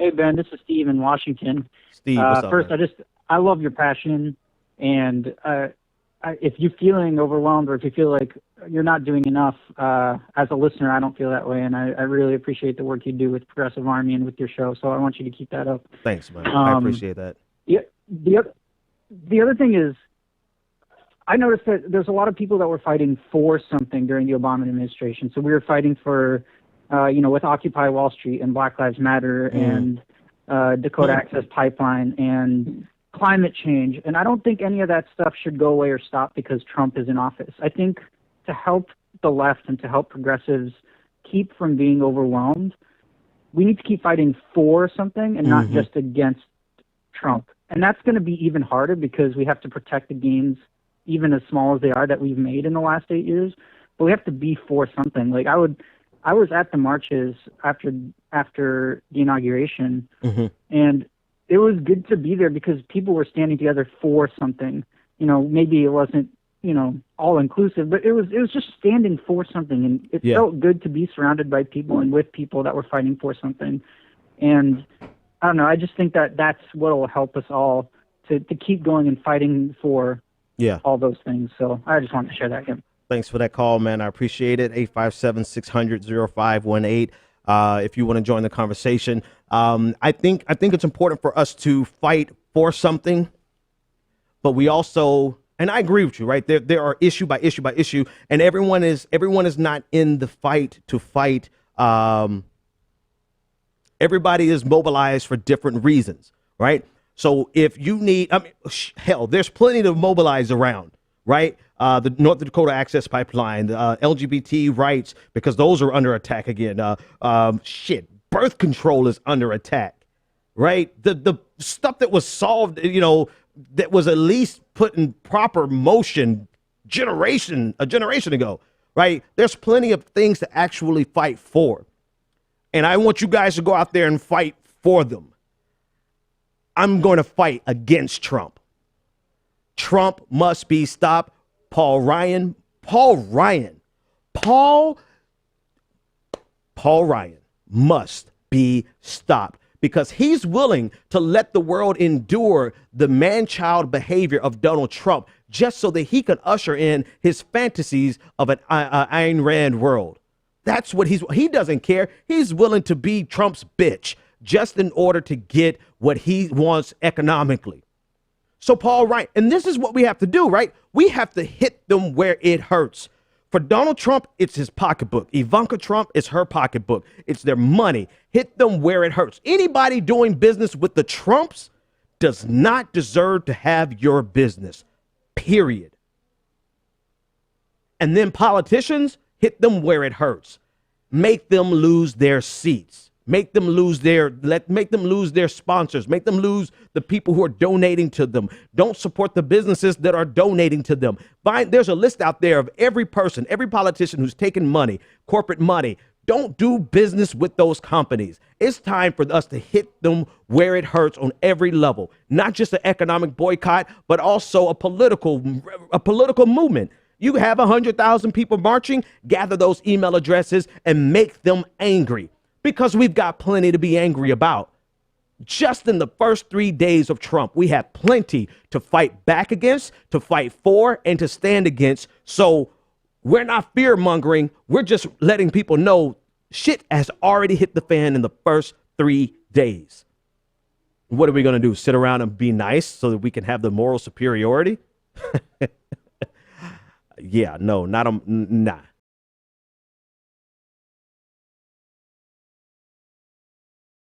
Hey, Ben, this is Steve in Washington. Steve, what's up, First, man? I love your passion, and if you're feeling overwhelmed or if you feel like you're not doing enough, as a listener, I don't feel that way, and I really appreciate the work you do with Progressive Army and with your show, so I want you to keep that up. Thanks, man. I appreciate that. The other thing is, I noticed that there's a lot of people that were fighting for something during the Obama administration. So we were fighting for, with Occupy Wall Street and Black Lives Matter and Dakota Access Pipeline and climate change. And I don't think any of that stuff should go away or stop because Trump is in office. I think to help the left and to help progressives keep from being overwhelmed, we need to keep fighting for something and not just against Trump. And that's going to be even harder because we have to protect the gains, even as small as they are, that we've made in the last 8 years. But we have to be for something. Like I was at the marches after the inauguration, and it was good to be there because people were standing together for something. You know, maybe it wasn't, all inclusive, but it was just standing for something, and it felt good to be surrounded by people and with people that were fighting for something. And I don't know, I just think that that's what will help us all to keep going and fighting for all those things. So I just wanted to share that. Thanks for that call, man. I appreciate it. 857-600-0518. If you want to join the conversation, I think it's important for us to fight for something, but we also, and I agree with you, right? There are issue by issue by issue, and everyone is not in the fight to fight. Everybody is mobilized for different reasons, right? So if you need, hell, there's plenty to mobilize around, right? The North Dakota Access Pipeline, the LGBT rights, because those are under attack again. Birth control is under attack, right? The stuff that was solved, that was at least put in proper motion a generation ago, right? There's plenty of things to actually fight for. And I want you guys to go out there and fight for them. I'm going to fight against Trump. Trump must be stopped. Paul Ryan must be stopped because he's willing to let the world endure the man-child behavior of Donald Trump just so that he can usher in his fantasies of an Ayn Rand world. That's what he doesn't care. He's willing to be Trump's bitch just in order to get what he wants economically. So Paul Ryan, and this is what we have to do, right? We have to hit them where it hurts. For Donald Trump, it's his pocketbook. Ivanka Trump, it's her pocketbook. It's their money. Hit them where it hurts. Anybody doing business with the Trumps does not deserve to have your business, period. And then politicians, hit them where it hurts. Make them lose their seats. Make them lose their sponsors. Make them lose the people who are donating to them. Don't support the businesses that are donating to them. There's a list out there of every person, every politician who's taken money, corporate money. Don't do business with those companies. It's time for us to hit them where it hurts on every level. Not just an economic boycott, but also a political movement. You have 100,000 people marching, gather those email addresses and make them angry. Because we've got plenty to be angry about. Just in the first 3 days of Trump, we had plenty to fight back against, to fight for, and to stand against. So we're not fear mongering. We're just letting people know shit has already hit the fan in the first 3 days. What are we going to do? Sit around and be nice so that we can have the moral superiority? Yeah, no, nah.